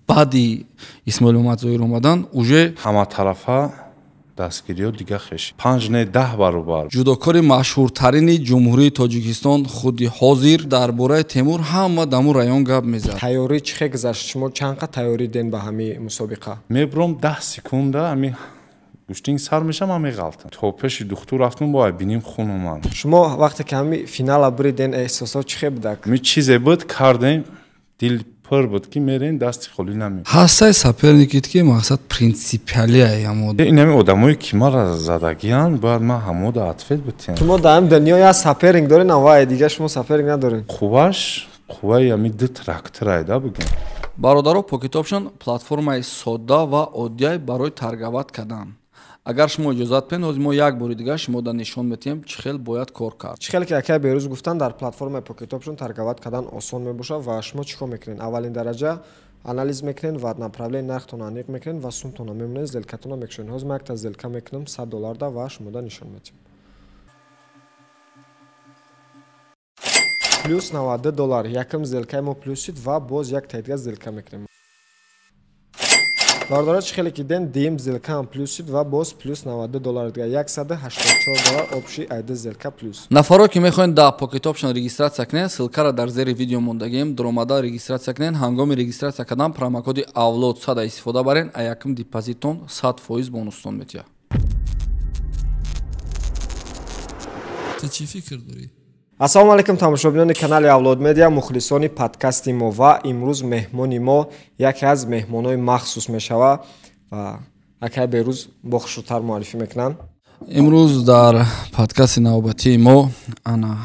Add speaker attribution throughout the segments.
Speaker 1: баъди Исмоил Мамадзоир омадан уже
Speaker 2: ҳаматарафа дастгириё дига хешид 5 не 10 баробар.
Speaker 1: ҷудокори машҳуртарини ҷумҳурии Тоҷикистон худи ҳозир дар бораи Темур ҳама даму раён гап мезад.
Speaker 3: Тайёрӣ чӣ хел гузашт? Шумо чанд қад тайёрӣ ден ба ҳамин мусобиқа?
Speaker 2: Мебурам 10 секунда ами гӯштинг сар мешам ами ғалтам. То пеши духтур рафтам бо биним хунуман.
Speaker 3: Шумо вақте ки ҳамин финала буриден эҳсосот чӣ хел будак?
Speaker 2: Ми чизе буд кардем дил пур буд ки мерен дасти холӣ намем.
Speaker 1: ҳастаи саперникит ки мақсад принсипиалия ямод.
Speaker 2: Ин ами одамои ки мара задагиян бояд ма ҳамода атфет бутем.
Speaker 3: Шумо дар ҳамин дунё я саперник дорен авай дига шумо саперник надорен.
Speaker 2: Хуваш қувваи ами ду трактораи да бугем.
Speaker 1: бародаро Pocket Option платформаи содда ва оддия барои таргават кардан. Агар шумо иҷозат пен ҳозир мо як бори дига шумода нишон метиҳем чӣ хел бояд кор кард.
Speaker 3: Чӣ хел ки акай берӯз гуфтан дар платформаи Pocket Option таргават кардан осон мебошад ва шумо чӣ кор мекунед? Аввалин дараҷа анализ мекунед ва направлени нархтон аниқ мекунед ва сумтон мемонед, зелкатон мекушонед. Ҳозир ма якта зелка мекунам $100 да ва шумода нишон метиҳам. Плюс $90 якм зелкаи мо плюсид ва боз як тайдига зелка мекунем. Бардора чӣ хеле ки ден дим зелкаам плюсид ва боз плюс $90 дига $184 обши айда зелка плюс.
Speaker 1: нафаро ки мехоҳед дар Pocket Option регистратсия кунед, ссилкаро дар зери видео мондагием, дуромада регистратсия кунед. Ҳангоми регистратсия кардан промокоди авлод 100 истифода барен, а якм депозиттон 100% бонустон метиҳад.
Speaker 4: Ты чӣ фикр дорӣ?
Speaker 3: Ассалому алайкум тамошобинони канали Авлод Медиа, мухлисони подкасти мо ва имрӯз меҳмони мо яке аз меҳмонои махсус мешава ва акай берӯз бо хушрӯтар муаррифӣ мекунанд.
Speaker 1: имрӯз дар подкасти навбатии мо ана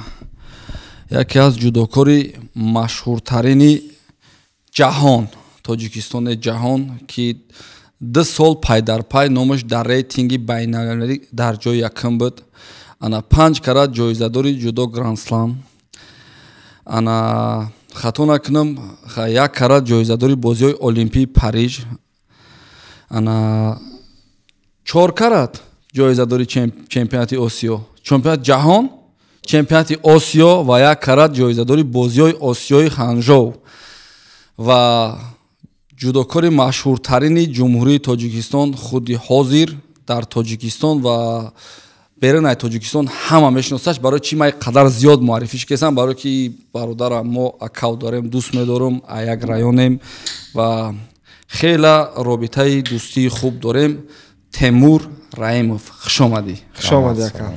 Speaker 1: яке аз ҷудокори машҳуртарини ҷаҳон, Тоҷикистони ҷаҳон ки 2 сол пай дар пай номаш дар рейтинги байналмилалӣ дар ҷои якм буд. ана 5 карат ҷоизадори ҷудо Grand Slam, ана хато накунам 1 карат ҷоизадори бозиҳои Олимпии Париж, ана 4 карат ҷоизадори чемпионати Осиё, чемпионати ҷаҳон, чемпионати Осиё ва 1 карат ҷоизадори бозиҳои Осиёи Ханжоу ва ҷудокори машҳуртарини ҷумҳурии Тоҷикистон худи ҳозир дар Тоҷикистон ва берунаи Тоҷикистон ҳама мешиносаш. Барои чӣ ман қадар зиёд муаррифиш кесам? Барои ки бародарам мо аккаунт дорем, дӯст медорам, а як раёнем ва хела робитаи дӯстии хуб дорем. Темур Раимов, хушомадӣ.
Speaker 3: Хушомадӣ ака.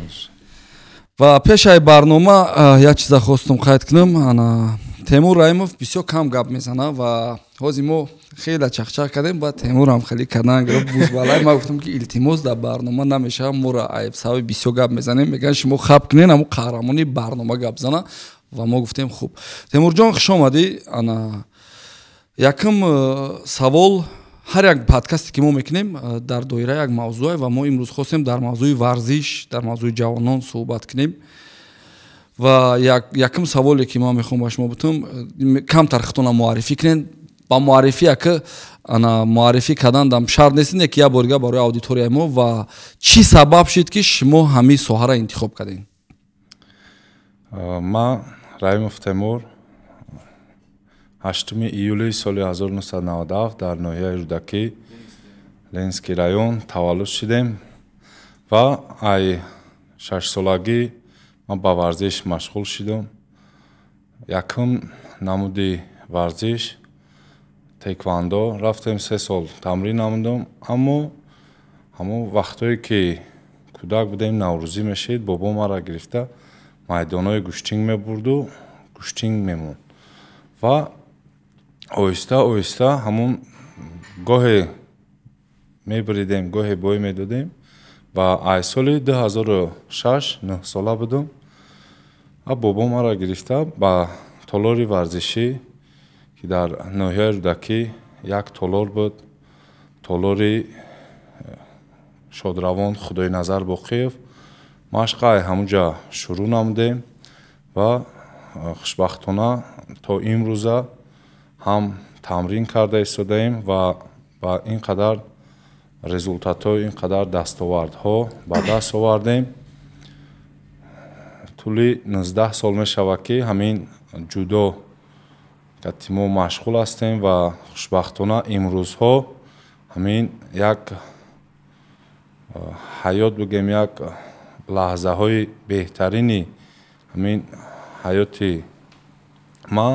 Speaker 1: ва пешаи барнома як чиза хостам қайд кунам. ана Темур Раимов бисёр кам гап мезана ва ҳозир мо хеле чахчах кардем, ба Темурам хеле кардан гирифт бузбалай. Ман гуфтам ки илтимос дар барнома намешава, моро айб сабаби бисёр гап мезанем. Мегӯянд шумо хаб кунед, аммо қаҳрамони барнома гап зана ва мо гуфтем хуб. Темурҷон хушомадӣ. ана якм савол, ҳар як подкасте ки мо мекунем дар доираи як мавзӯъ ва мо имрӯз хостем дар мавзӯи варзиш, дар мавзӯи ҷавонон суҳбат кунем. ва якм саволе ки ман мехоҳам ба шумо бутам, камтар хитона муаррифӣ кунед. ба муаррифӣ яка ана муаррифӣ кардан дам шарт нест, не ки я борига барои аудиторияи мо ва чӣ сабаб шид ки шумо ҳамин соҳаро интихоб кардем?
Speaker 2: Ман Раимов Темур 8 июли соли 1997 дар ноҳияи Рӯдакӣ, Ленинский район таваллуд шудем ва ай 6-солагӣ ман ба варзиш машғул шудам. Якм намуди варзиш теквандо рафтем, 3 сол тамрин намудам, аммо ҳамон вақтое ки кӯдак будем, наврӯзӣ мешид, бобо мара гирифта майдонои гӯштинг мебурду, гӯштинг мемонд ва оҳиста оҳиста ҳамон гоҳе мебуридем, гоҳе бой медодем ва ай соли 2006 9 сола будам ва бобо мара гирифта ба толори варзишӣ ки дар ноҳияи Рӯдакӣ як толор буд, толори Шодравон Худойназар Боқиев. машқай ҳамуҷа шурӯъ намудем ва хушбахтона то имрӯза ҳам тамрин карда истодаем ва ба ин қадар результатҳо, ин қадар дастовардҳо ба даст овардем. тӯли 19 сол мешавад ки ҳамин ҷудо кати мо машғул ҳастем ва хушбахтона имрӯзҳо ҳамин як ҳаёт бигем як лаҳзаҳои беҳтарини ҳамин ҳаёти ма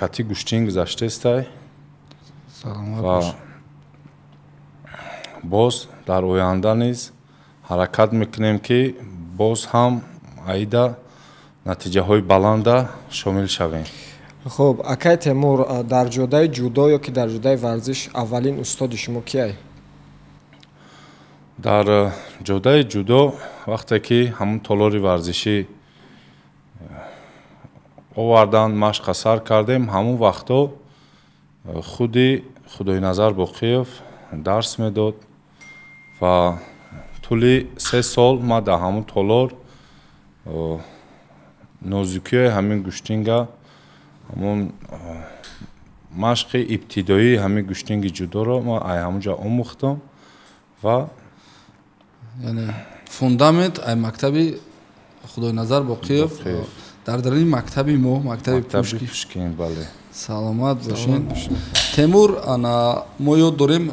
Speaker 2: кати гӯштин гузаштаестай ва боз дар оянда низ ҳаракат мекунем ки боз ҳам аида натиҷаҳои баланда шомил шавем.
Speaker 3: хуб акай Темур, дар ҷодаи ҷудо ё ки дар ҷодаи варзиш аввалин устоди шумо кияй?
Speaker 2: дар ҷодаи ҷудо вақте ки ҳамун толори варзишӣ овардан машқа сар кардем, ҳамун вақтҳо худи Худойназар Боқиев дарс медод ва тӯли 3 сол ма дар ҳамун толор нозукиёи ҳамин гӯштинга ҳамун машқи ибтидоии ҳамин гӯштинги ҷудоро ма ай ҳамунҷа омӯхтам ва
Speaker 1: яъне фундамент ай мактаби Худойназар Боқиев дар дарини мактаби мо мактаби
Speaker 2: Пушкин. бале
Speaker 1: саломат бошед. Темур, мо ёд дорем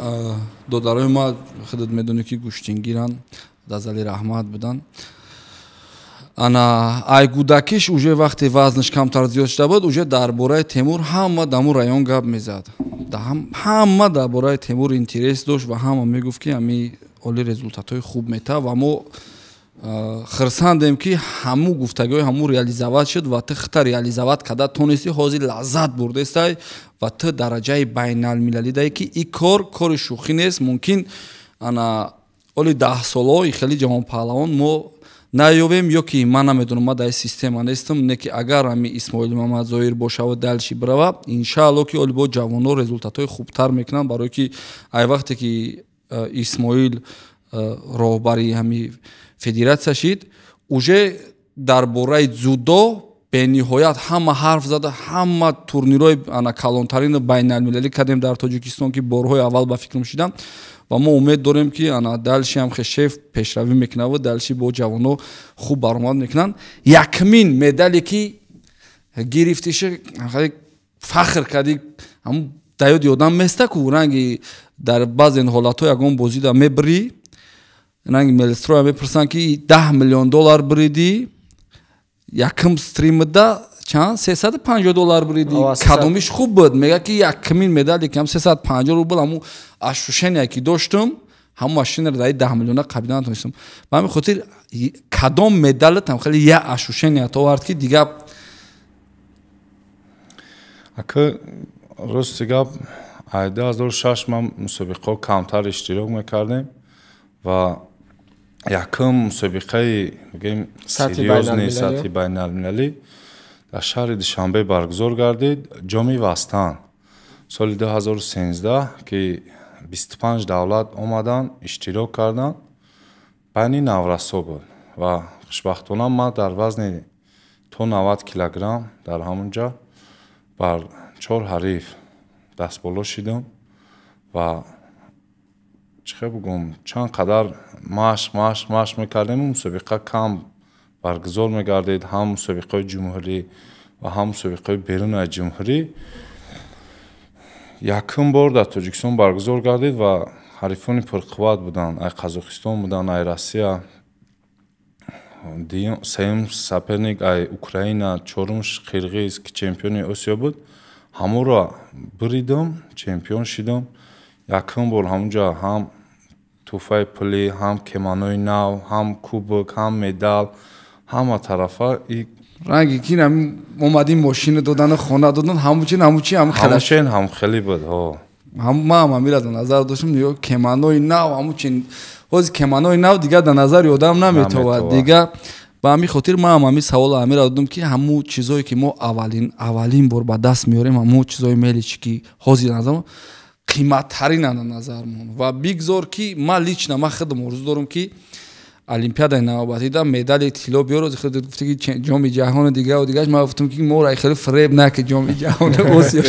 Speaker 1: додарои ма худат медонӣ ки гӯштингиран дазали раҳмат будан. Ай гудакиш уже вақте вазнаш камтар зиёд шуда буд, уже дар бораи Темур ҳама дар мун раён гап мезад. Ҳама дар бораи Темур интерес дошт ва ҳама мегуфт ки ами оли результатҳои хуб мета ва мо хирсандем ки ҳаму гуфтагиҳои ҳаму реализоват шуд ва ту хита реализоват карда тонисти ҳозир лаззат бурдестай ва ту дараҷаи байналмилалӣ дай ки ин кори шӯхӣ нест. Мумкин оли 10 солаи хеле ҷавонпаҳлавон мо наёвем ё ки ман намедонам, ман дар система нестам, не ки агар ами Исмоили Мамадзоир бошава далши бирава иншаалло ки оли бо ҷавонҳо результатҳои хубтар мекунанд, барое ки ай вақте ки Исмоил роҳбари ҳами федератсия шид, уже дар бораи дзюдо бениҳоят ҳама ҳарф зада, ҳама турнирои калонтарини байналмилалӣ кардем дар Тоҷикистон ки борҳои аввал ба фикрам шидам ва мо умед дорем ки далши ҳам хешеф пешравӣ мекунад, далши бо ҷавонҳо хуб баромад мекунанд. Якмин медале ки гирифтиша фахр кардӣ, ҳам даёди одам места ку ранги дар баъзен ҳолатҳо ягон бозида мебирӣ, ранги мелстроя мепурсанд ки $10 миллион биридӣ, якм стримда чанд $350 биридӣ, кадомиш хуб буд? Мега ки якмин медали ки ҳам 350 рубл ҳамун ашушения ки доштам, ҳамун ашушениро дар $10 миллион қабида натонистам. Ба ҳамин хотир кадом медалат ҳам хеле я ашушения товард ки дига
Speaker 2: ака рости гап ай 2006 ман мусобиқаҳо камтар иштирок мекардем ва якм мусобиқаи бигем серьёзни сатҳи байналмилалӣ дар шаҳри Душанбе баргузор гардид, ҷоми Вастан соли 2013 ки 25 давлат омадан иштирок карданд, байни наврасо буд ва хушбахтона ман дар вазни то 90 килограмм дар ҳамунҷа бар 4 ҳариф дастболо шидам ва чихе бугум чанд қадар машқ мекардем. Мусобиқа кам баргузор мегардид, ҳам мусобиқаи ҷумҳурӣ ва ҳам мусобиқаи беруни аз ҷумҳурӣ якм бор дар Тоҷикистон баргузор гардид ва ҳарифони пурқувват буданд. Ай Қазоқистон буданд, ай Россия, сеюм саперник ай Украина, чорумш Қирғиз ки чемпиони Осиё буд. Ҳамуро биридам, чемпион шидам. Якм бор ҳамунҷа ҳам туҳфаи пулӣ, ҳам кеманои нав, ҳам кубок, ҳам медал, ҳама тарафа
Speaker 1: ранги ки омадим мошина додан, хона додан, ҳамучин ҳам
Speaker 2: хеле буд.
Speaker 1: ман амира дар назар доштам, нигоҳ кеманои нав, ҳамучин ҳозир кеманои нав дига дар назари одам наметовад дига. Ба ҳамин хотир ман ҳамин савола амира додам ки ҳамун чизое ки мо аввалин бор ба даст меорем, ҳамун чизои меличи ки ҳозир назар қиматтарина дар назар мон ва бигзор ки ман лично ман худам орзу дорам ки олимпиадаи навбатида медали тилло биёро. Гуфти ки ҷоми ҷаҳони дига ва дигаш, ман гуфтам ки мо ра хеле фреб наки ҷоми ҷаҳони Осиё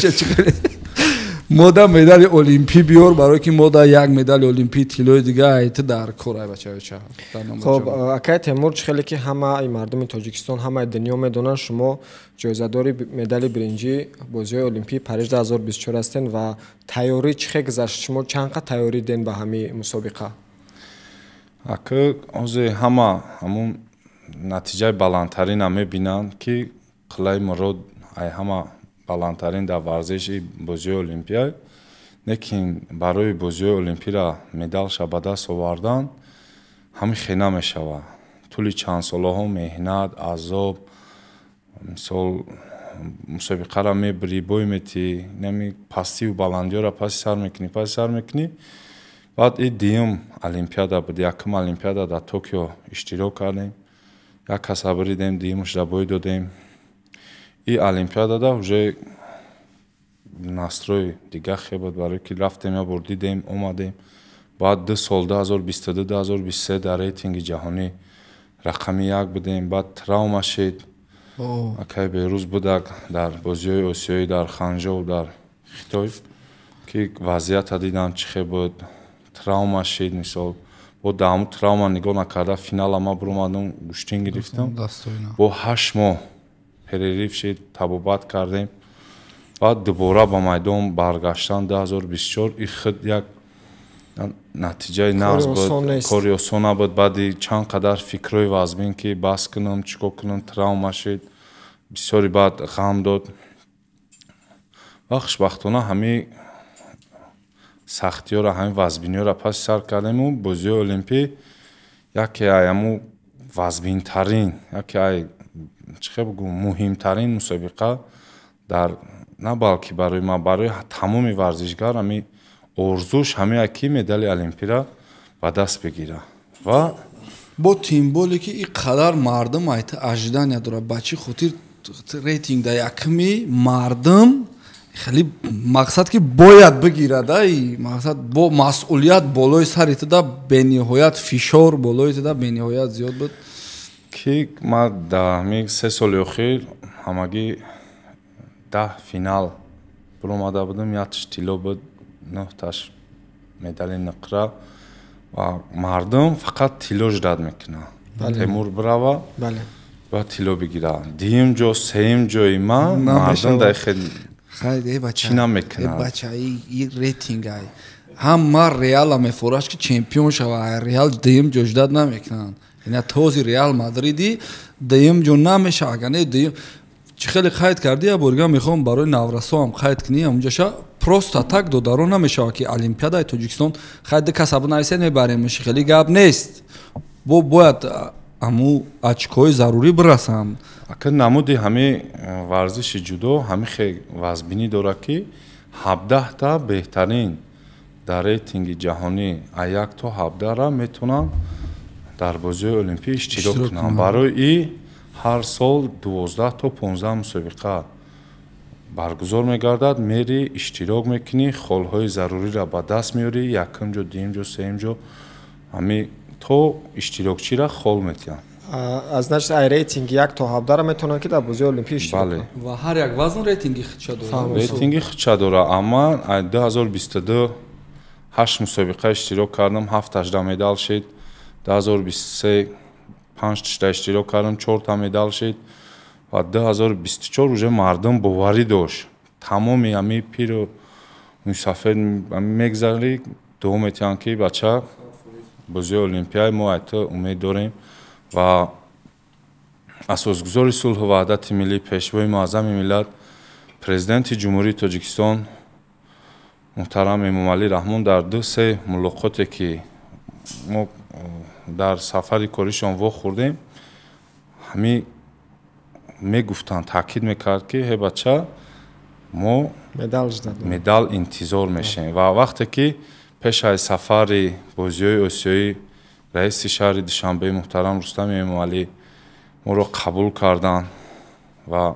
Speaker 1: мода медали олимпӣ биёр барое ки мода як медали олимпӣ тиллои дига айти дар кора бачавича.
Speaker 3: خب акай Темур хеле ки ҳамаи мардуми Тоҷикистон ҳамаи дунё медонанд шумо ҷоизадори медали биринҷи бозиҳои олимпии Париж 2024 ҳастед ва тайёрӣ чӣ хел гузашт? Шумо чанд қад тайёрӣ ден ба ҳамин мусобиқа?
Speaker 2: Ака озе ҳамун натиҷаи баландтарина мебинанд ки қилаи мурод ай ҳама баландтарин дар варзиши бозиҳои олимпия лекин барои бозиҳои олимпира медалша ба даст овардан ҳамин хена мешавад. тӯли чандсолаҳо меҳнат, азоб, мисол мусобиқаро мебирӣ, бой метӣ, нами пастиву баландиёро паси сар мекунӣ. Баъд ин дуюм олимпиада буд, якум олимпиада дар Токио иштирок кардем. Як каса биридем, дуюмашро бой додем. ин олимпиадада уже настрои дига хе буд, барое ки рафтем я бор дидем, омадем. Баъд 2 сол 2022-2023 дар рейтинги ҷаҳонӣ рақами 1 будем. Баъд травма шид. Акай берӯз будак дар бозиҳои осиёӣ дар Ханчжоу дар Хитой ки вазъията дидам чӣ хел буд. Травма шид, мисол бо даҳаму травма нигоҳ накарда финала ма биромадам, гӯштин гирифтам. Бо 8 моҳ перерив шид, табобат кардем. Баъд дубора ба майдон баргаштан 2024 ин худ як натиҷаи нағз буд, кори осон набуд. Баъди чанд қадар фикрҳои вазбин ки бас кунам, чикор кунам, травма шид, бисёри баъд ғам дод. ва хушбахтона ҳамин сахтиёро, ҳамин вазбиниёро паси сар кардему бозиҳои олимпӣ яке ай ҳамун вазбинтарин, яке ай чӣ хел бигӯм муҳимтарин мусобиқа дар на балки барои ман, барои тамоми варзишгар ҳамин орзуш ҳамин ай ки медали олимпиро ба даст бигира. Ва
Speaker 1: бо тимболе ки ин қадар мардум айта ажидания дорад, ба чӣ хотир рейтингда якуми мардум хеле мақсад ки бояд бигирад, мақсад бо масъулият болои сари туда бениҳоят фишор болои туда бениҳоят зиёд буд.
Speaker 2: ки ман дар ҳамин 3 соли охир ҳамагӣ 10 финал биромада будам, якш тилло буд, 9таш медали нақра ва мардум фақат тилло ждат мекунад. Темур бирава ва тилло бигира. Дуюм ҷо, сеюм ҷои ман мардум дар чӣ намекунад.
Speaker 1: Бача ин рейтинг ай ҳама Реала мефораш ки чемпион шава, Реал дуюм ҷо ждат намекунад. ина този Реал Мадриди дуюм ҷо намеша. Агар не дуюм чӣ хеле қайд карди, я борга мехоҳам барои наврасоам қайд кунӣ. Ҳамунҷаша просто так додаро намешава ки олимпиадаи Тоҷикистон қайд касабу нависед мебарем, хеле гап нест. Бояд аму очкои зарурӣ бирасам.
Speaker 2: Ака намуди ҳамин варзиши ҷудо ҳамин хел вазбинӣ дорад ки 17та беҳтарин дар рейтинги ҷаҳонӣ аз 1 то 17ра метавонанд дар бозиҳои олимпӣ иштирок кунанд. Барои ин ҳар сол 12 то 15 мусобиқа баргузор мегардад. мери иштирок мекунӣ, холҳои заруриро ба даст меёрӣ, якум ҷо, дуюм ҷо, сеюм ҷо, ҳамин то иштирокчиро хол метиҳанд.
Speaker 3: аз значит ай рейтинги 1 то 17 метавонанд ки дар бозиҳои олимпӣ иштирок
Speaker 2: кунанд.
Speaker 1: ва ҳар як вазн рейтинги худша дорад.
Speaker 2: Рейтинги худша дорад. Амма 2022 8 мусобиқа иштирок кардам, 7 медал шид. 2023 5 иштирок кардам, 4 медал шид. ва 2024 уже мардум боварӣ дошт. Тамоми ҳамин пиру мусафир мегзарӣ дуо метиҳанд ки бача бозиҳои олимпия мо айта умед дорем. ва асосгузори сулҳу ваҳдати миллӣ, пешвои муаззами миллат, президенти ҷумҳурии Тоҷикистон муҳтарам Эмомалӣ Раҳмон дар 2-3 мулоқоте ки мо дар сафари коришон вохӯрдем, ҳамин мегуфтанд, таъкид мекард ки ҳе бача мо медал интизор мешем. ва вақте ки пеш аз сафари бозиҳои осиёӣ раиси шаҳри Душанбе муҳтарам Рустами Эмомалӣ моро қабул карданд ва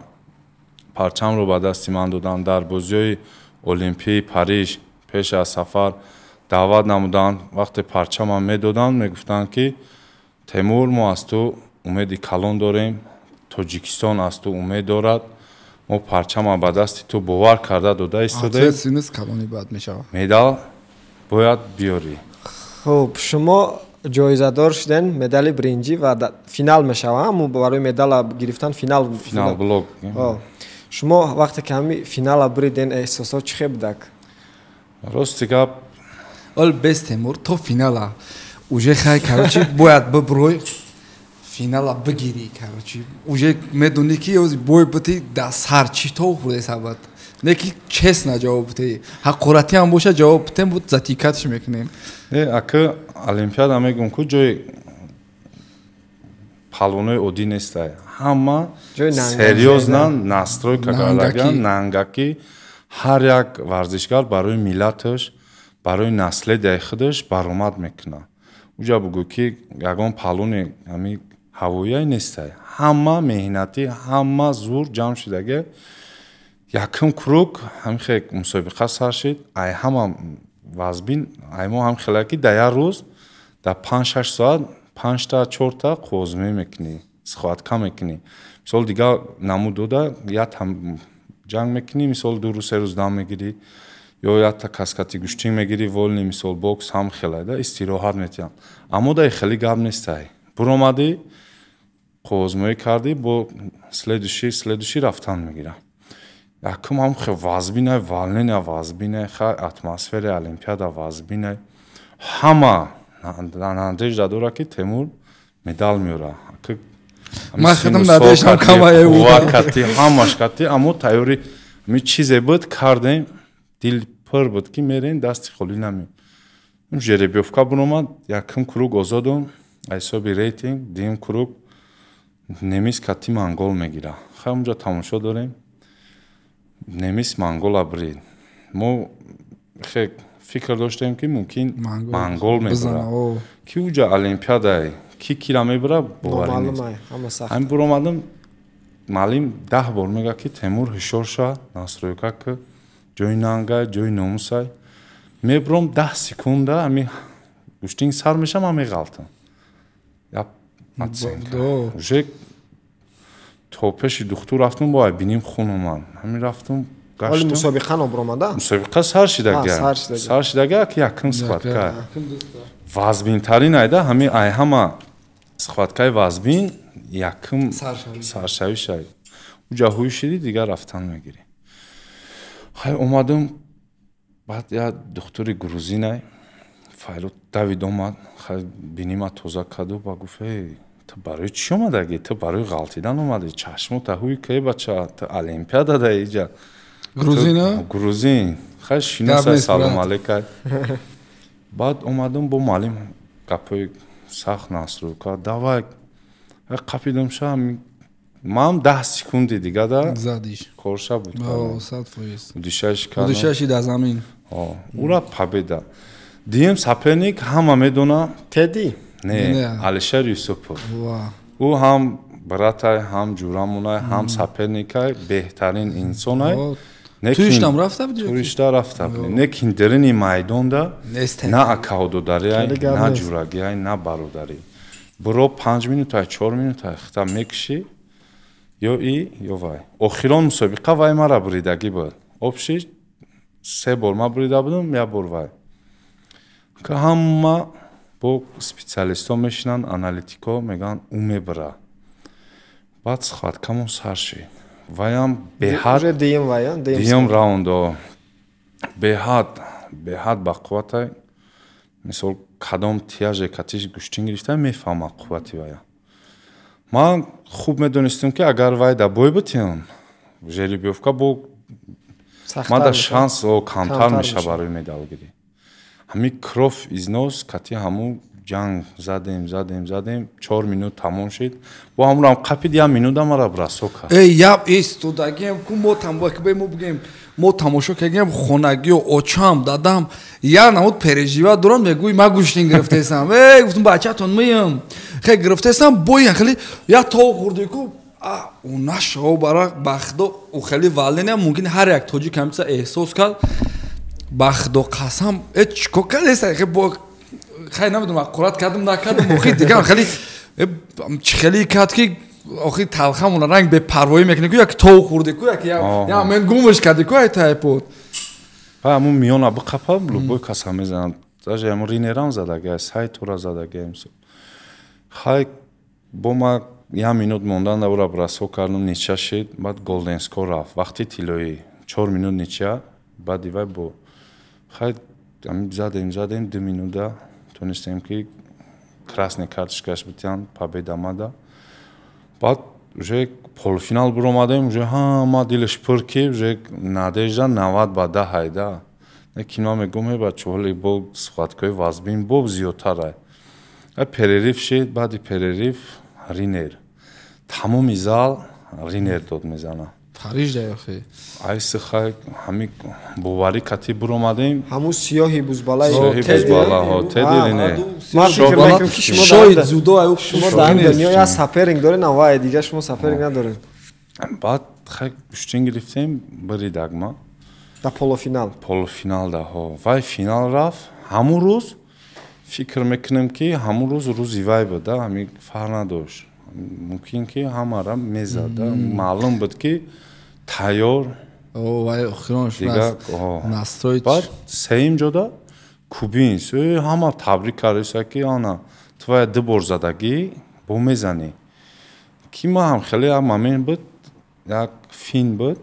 Speaker 2: парчамро ба дасти ман доданд. Дар бозиҳои олимпии Париж пеш аз сафар даъват намуданд. вақте парчамам медоданд, мегуфтанд ки Темур, мо аз ту умеди калон дорем, Тоҷикистон аз ту умед дорад мо парчама ба дасти ту бовар карда дода истодем,
Speaker 1: ответственность калони бад мешавад.
Speaker 2: медал бояд биёрӣ.
Speaker 3: хуб шумо ҷоизадор шуден медали бринҷӣ ва финал мешавад аммо барои медала гирифтан финал
Speaker 2: Блок.
Speaker 3: шумо вақте ки ҳами финала буриден эҳсосот чӣ хел будак?
Speaker 2: Рости гап,
Speaker 1: Ол без Темур то финала уже хай короче бояд биброй финала бигири короче уже медони ки оз бой бути да сар чи то худе сабат не ки честно ҷавоб бути ҳақорати ҳам боша ҷавоб бутем буд затикатш мекунем.
Speaker 2: ака олимпиада мегум ку ҷои палвонои оддӣ нестай. Ҳама
Speaker 3: Ҷои нангак
Speaker 2: серьёзна
Speaker 3: шеда.
Speaker 2: настройка
Speaker 1: Нангакӣ.
Speaker 2: кардагаан, нангакӣ ҳар як варзишгар барои миллаташ, барои наследаи худаш баромад мекуна. Уҷа бугӯ ки ягон палвони ҳами ҳавоия нестай. Ҳама меҳнатӣ, ҳама зур ҷамъ шудаге якум круг ҳами хеле мусобиқа сар шид, ай ҳама вазбин ай мо ҳам хеле ки да як рӯз да 5-6 соат 5-та 4-та қозме мекунӣ, схватка мекунӣ. Мисол дигар намуд дода як ҳам ҷанг мекунӣ, мисол 2-3 рӯз дам мегирӣ ё якта каскати гӯштинг мегирӣ, волни мисол бокс ҳам хеле да истироҳат метиҳам. Аммо да хеле гап нестай. Буромадӣ қозмоӣ кардӣ бо следующий рафтан мегира. Якум ҳам хе вазбинай, волнения вазбинай, хай атмосфераи олимпиада вазбинай. Ҳама надежда дора ки Темур медал меора.
Speaker 1: Ман худам надеждам камая
Speaker 2: вакати ҳамаш кати, аммо тайёри ми чизе буд кардем, дил пур буд ки мерем дасти холӣ намеем. жеребёвка буромад, якум круг озодум, ҳисоби рейтинг, дуюм круг немис кати Монгол мегира. Хай унҷа тамошо дорем. Немис Монгола бурид. Мо хеле фикр доштем ки мумкин Монгол мебура. Ки уҷа олимпиадаи ки кира мебура боварӣ нест. Ҳам буромадам маълим 10 бор мега ки Темур ҳушёр ша, настройка ки ҷои нангай, ҷои номусай. Мебурам 10 секунда ами гӯштинг сар мешам, ам меғалтам. Я оценка. Уже то пеши духтур рафтум, бо биним хун омад. Ҳамин рафтум
Speaker 3: Оли мусобиқа нобуромада?
Speaker 2: Мусобиқа сар шидага. Сар шидага ки якум схватка. Вазбинтарин айда ҳами ай ҳама схваткаи вазбин якум саршавӣ шавӣ. Уҷа ҳуй шидӣ дигар рафтан мегирӣ. Хай омадам баъд я духтури грузинай Файлут Давид омад, хай бинима тоза каду ба гуфт ту барои чӣ омадаги? Ту барои ғалтидан омадӣ? Чашмута ҳуй ки бача ту олимпиада да иҷа.
Speaker 1: Грузина?
Speaker 2: Грузин. Хай шиносай салом алейкай. Баъд омадам бо маълим гапои сахт настройка. Давай. Қапидам ша ман 10 секунди дига да
Speaker 1: задиш.
Speaker 2: Корша буд.
Speaker 1: 100%.
Speaker 2: Удишаши
Speaker 1: да замин.
Speaker 2: Ура победа. Дим соперник ҳама медона
Speaker 3: Теди?
Speaker 2: Не, Алишер Юсупов. Ӯ ҳам братай, ҳам ҷурамунай, ҳам соперникай, беҳтарин инсонай.
Speaker 1: Туриштам рафта буди?
Speaker 2: Туришта рафта буди. Некин дирини майдонда на акаҳудодарияй, на ҷурагияй, на бародарӣ. Буро 5 минутай, 4 минутай хита мекишӣ, ё и, ё вай. Охирон мусобиқа вай мара буридагӣ буд. Обши 3 бор ма бурида будам, 1 бор вай. Ка ҳама бо специалисто мешинан, аналитико меган ӯ мебура. Баъд схваткамон сар шид. Ваям беҳад диюм раундо беҳад ба қувватай мисол кадом тияже катиш гӯштин гирифта мефаҳма қуввати вая. Ман хуб медонистам ки агар вай да бой бутиям жеребёвка бо мада шанс камтар меша барои медалгирӣ. Ҳами кров износ кати ҳаму ҷанг задем 4 минут тамом шид. Бо ҳамурам қапид 1 минута мара брасока.
Speaker 1: Яб истодагем ку мо тамбакбе мо бигем мо тамошо кардем хонагиё очам дадам я намуд пережива дорам мегӯй ма гӯштин гирифтесам. Гуфтам бачатон миям. Хе гирифтесам боя хеле я то хурди ку уна шо бара бахдо у хеле валдене мумкин ҳар як тоҷик камиса эҳсос кард. Бахдо қасам чико кардеса хе бо хай намедонам ақурат кардам накардам мохи дигар хеле чӣ хеле кард ки охи талхамона ранг бепарвоӣ мекунӣ ку як тов хӯрдику я мен гумш кардику ай тайпот
Speaker 2: ҳамун миёна биқапа любой каса мезанад даже ҳамун ринерам задаги сай тура задаги имсо хай бо ма як минут мондан давра бросок кардам нича шид баъд голден скор рафт вақти тиллоӣ 4 минут нича баъд ивай бо хай задем 2 минута тунистем ки красная карточкаш битян победа мада баъд уже полуфинал биромадем уже ҳама дилаш пур ки уже надежда 90-10 ҳайда кино мегӯм бачаҳоли бо сухаткои вазбин бо зиёдтар перерив шид баъди перерив ринер тамоми зал ринер дод мезана
Speaker 1: фарижда охи
Speaker 2: айси хай ҳами боварӣ кати биромадем
Speaker 3: ҳамун сиёҳи бузбалаи
Speaker 2: бузбалаҳо теди ринер
Speaker 3: ман фикр мекунам ки
Speaker 1: шоид зудо аю
Speaker 3: шумо дар дунё я саперинг доред авай дига шумо саперинг надоред
Speaker 2: баъд хай куштин гирифтем биридагма
Speaker 3: да полуфинал
Speaker 2: полуфиналдаҳо вай финал рафт ҳамун рӯз фикр мекунем ки ҳамун рӯз рӯзи вай буда ҳами фарқ надошт мумкин ки ҳамара мезада маълум буд ки тайёр
Speaker 1: вай охиронш настроит
Speaker 2: баъд сеюм ҷода кубинс ҳама табрик кардиса ки ана твоя ду бор задагӣ бо мезанӣ ки ма ҳам хеле як момент буд як фин буд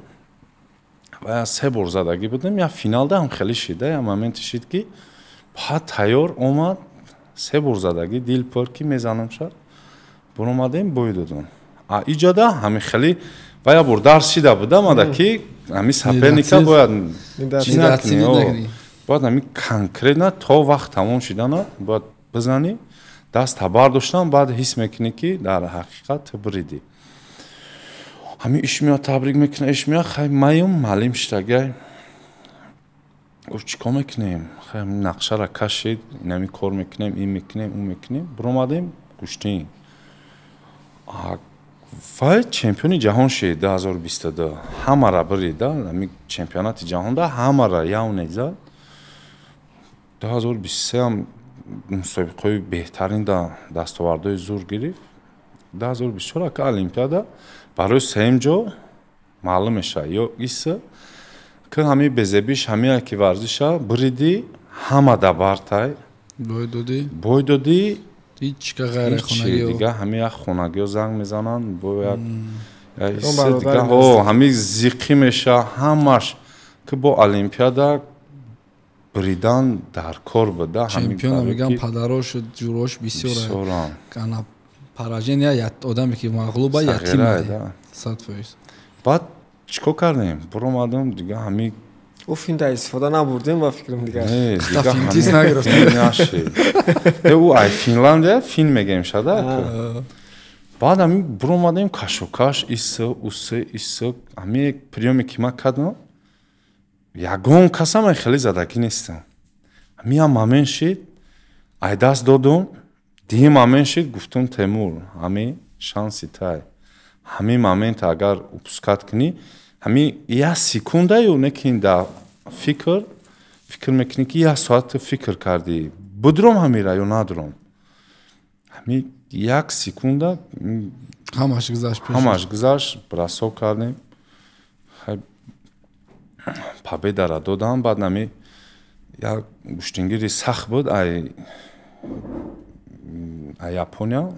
Speaker 2: ва як 3 бор задагӣ будем як финалда ҳам хеле шида як моменти шид ки баъд тайёр омад 3 бор задагӣ дил пур ки мезанам шад биромадем бой додем иҷода ҳами хеле ва як бор дарс шида будам ада ки ҳами саперника бояд чиз накунӣ бояд ҳами конкретна то вақт тамом шидана бояд бизанӣ даста бардоштан баъд ҳис мекунӣ ки дар ҳақиқат ту биридӣ ҳами иш меяд табрик мекуна иш меяд хай маюм маълим штагай чӣ кор мекунем хай нақшара кашид инами кор мекунем ин мекунем он мекунем биромадем куштем вай чемпиони ҷаҳон шид 2022 ҳамара бирида ами чемпионати ҷаҳонда ҳамара явне зад 2023 ҳам мусобиқаи беҳтарин дастовардҳои зур гирифт 2024 ка олимпиада барои сеюм ҷо маълум мешавад ё иса ки ҳами безебиш ҳами яки варзиша бириди ҳама да бартай бой додӣ
Speaker 1: ҳичка ғайра хонагиё
Speaker 2: дига ҳами як хонагиё занг мезананд бо як дига ҳами зиқӣ меша ҳамаш ки бо олимпиада биридан дар кор буда
Speaker 1: чемпиона мегам падарош ҷурош бисёранд кана поражение як одаме ки мағлуба ятим 100%.
Speaker 2: баъд чӣ кор кардем биромадем дига ҳами
Speaker 3: финта истифода набурдем ва фикрам дига
Speaker 1: финтист нагирифтем
Speaker 2: нашид ӯ ай Финландия фин мегем шада баъд ҳами биромадем кашокаш иса уса иса ҳами приёме ки ма кардам ягон каса ман хеле задагӣ нестам ҳами ям момент шид ай даст додум дигар момент шид гуфтум Темур ҳами шанси тай ҳами момент агар упускат кунӣ ҳами як секунда ё некин да фикр мекунӣ ки як соат фикр кардӣ будуром ҳамира ё надуром ҳами як секунда ҳамаш гузашт бросок кардем победара додам баъд ҳами як гуштингири сахт буд ай Япония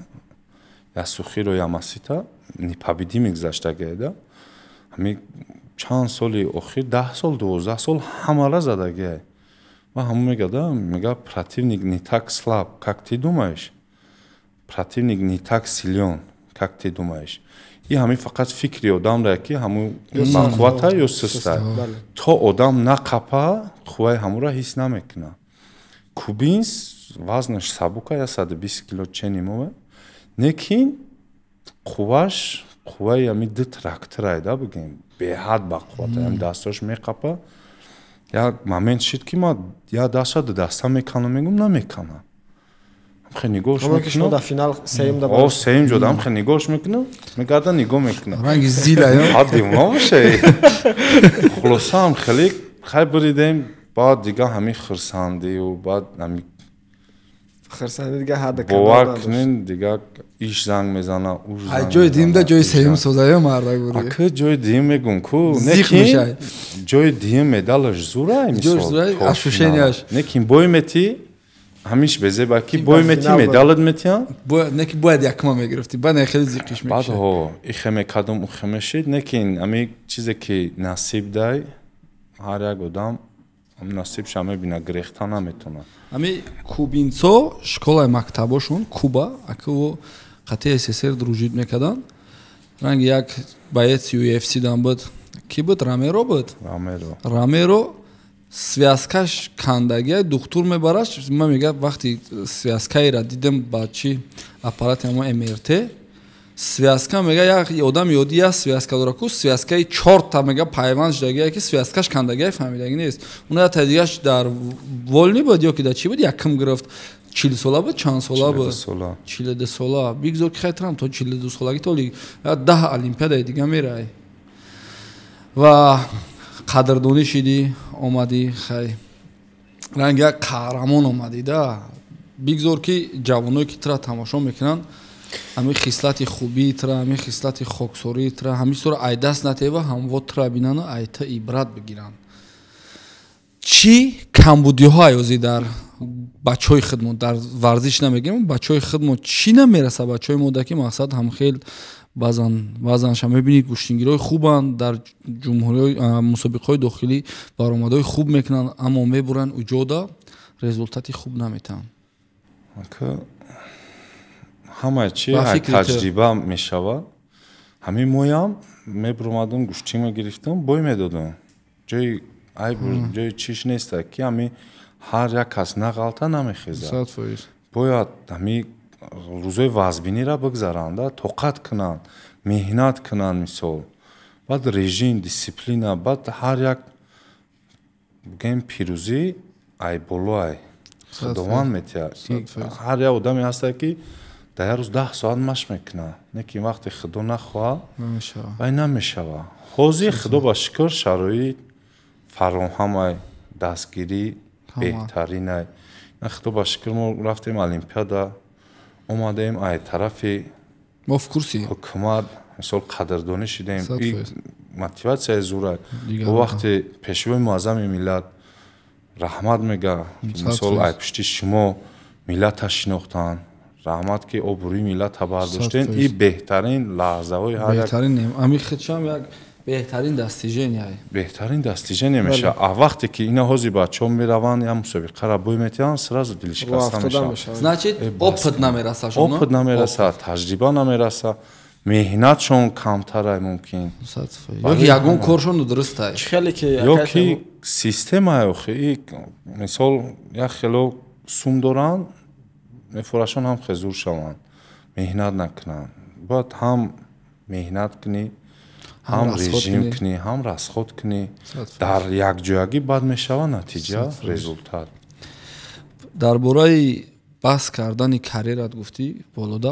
Speaker 2: Ясухиро Ямасита победи мегузаштагида ҳами чанд соли охир 10 сол 12 сол ҳамара задагиай ва ҳамон мегада мега противник не так слаб как ты думаешь противник не так силен как ты думаешь и ҳами фақат фикри одамра ки ҳамон бақуввата ё суста то одам нақапа қувваи ҳамонро ҳис намекуна кубинс вазнаш сабука 120 кило ченимова лекин қувваш қувваи ҳами ду тракторайда бигем беҳад бақуввата ҳами дасташ меқапа як момент шид ки ма як даста ду даста меканам мегум намекана хе нигоҳш мекунам да финал сеюм да сеюм ҷодам хе нигоҳш мекунам мегарда нигоҳ мекунам
Speaker 1: ранги зила ё
Speaker 2: ҳадди уно боше хулоса ҳам хеле хай биридем баъд дига ҳами хирсандию баъд ҳами
Speaker 3: Фахрсани дига ҳадда
Speaker 2: бовар кунед дига иш занг мезана уш занг
Speaker 1: ҷои диимда ҷои сеюм созаё марда гури
Speaker 2: ака ҷои диим мегум ку
Speaker 1: Зиқ мешай.
Speaker 2: ҷои диим медалаш зурай
Speaker 1: ҷои зурай, ощущениаш.
Speaker 2: некин бой мети ҳамиш безеба ки бой мети медалат метиан
Speaker 1: неки бояд якма мегирифтӣ баъд хеле зиқиш
Speaker 2: баъд
Speaker 1: мекишад
Speaker 2: ҳо ихе мекадум ухе мешид некин ами чизе ки насиб дай ҳар як одам насибша мебина гирехта наметавонад
Speaker 1: ами кубинцо школаи мактабошон Куба аку қатъи СССР дружид мекардан ранги як боец UFC дан буд ки буд Ромеро буд Ромеро связкаш кандагия духтур мебараш ма мега вақти связкаира дидем ба чи аппарати ҳамо МРТ связка мега як одам ёдия связка дора ку связкаи 4 та мега пайванд шудагия ки связкаш кандагия фаҳмидаги нест уна тадигаш дар волни буд ё ки дар чи буд якм гирифт 40 сола буд чанд сола буд 42 сола бигзор ки хайтрам то 42 солаги толи 10 олимпиадаи дига мерай ва қадрдонӣ шидӣ омадӣ хай ранги як қаҳрамон омадӣ да бигзор ки ҷавоное ки тра тамошо мекунанд ҳами хислати хубии тра ҳами хислати хоксории тра ҳами сура ай даст натева ҳамво тра бинана айта ибрат бигиранд чӣ камбудиҳо аёзӣ дар бачаҳои хидмат дар варзиш намегирем бачаҳои хидмат чӣ намераса бачаҳои мода ки мақсад ҳамхел баъзанша мебинӣ куштингирои хубанд дар мусобиқаҳои дохилӣ баромадҳои хуб мекунанд аммо мебуранд уҷода результати хуб наметаванд
Speaker 2: ҳамаи чи ай таҷриба мешавад ҳамин моям мебуромадум гӯшти мегирифтам бой медодам ҷои чиш неста ки ҳами ҳар як кас на ғалта намехезад бояд ҳами рӯзои вазбиниро бигзаранд тоқат кунанд меҳнат кунанд мисол баъд режим дисциплина баъд ҳар як бигем пирӯзӣ ай боло ай худованд метиҳад ҳар як одаме ҳастад ки дар як рӯз 10 соат машқ мекунад не ки вақте худо нахоҳад вай намешавад ҳозир худо ба шукр шароит фароҳам ай дастгирӣ беҳтарин ай худо ба шукр мо рафтем олимпиада омадем ай тарафи ҳукумат мисол қадрдонӣ шидем мотиватсияи зурак бо вақте пешвои муаззами миллат раҳмат мега мисол ай пишти шумо миллата шинохтанд раҳмат ки обрӯи миллата бардоштен и беҳтарин лаҳзаҳои
Speaker 1: ҳамихчам як беҳтарин дастижение меша а вақте ки ина ҳозир бачаҳо мераванд я мусобиқаро бой метиҳанд сразу дилшикаста мешаванд значит опыт намерасад
Speaker 2: таҷриба намераса меҳнатшон камтарай мумкин
Speaker 1: ёки ягон коршон дурустай
Speaker 2: ё ки системае охи мисол як хело сум доранд мефурашон ҳам хезур шаванд меҳнат накунанд бояд ҳам меҳнат кунӣ ҳам режим кунӣ ҳам расход кунӣ дар якҷоягӣ баъд мешавад натиҷа результат
Speaker 1: дар бораи баҳс кардани карьерат гуфтӣ болода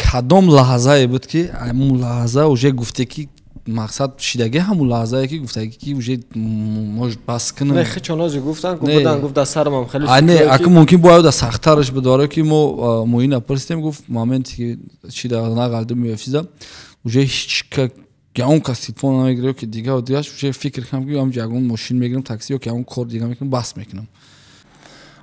Speaker 1: кадом лаҳзае буд ки ҳамун лаҳза уже гуфте ки мақсад шидаги ҳамун лаҳзае ки гуфтаги ки уже может бас кунам
Speaker 3: не хичонози гуфтан гуфтан гуфт дар сарам хеле
Speaker 1: не ака мумкин бояд сахтараш бидоре ки мо муина пурсидем гуфт моменте ки чи да нагалдум мефиза уже ҳеч ягон кас телефон намегирем ки дигаш уже фикр кунам ки ягон мошин мегирам такси ё ки ягон кор дига мекунам бас мекунам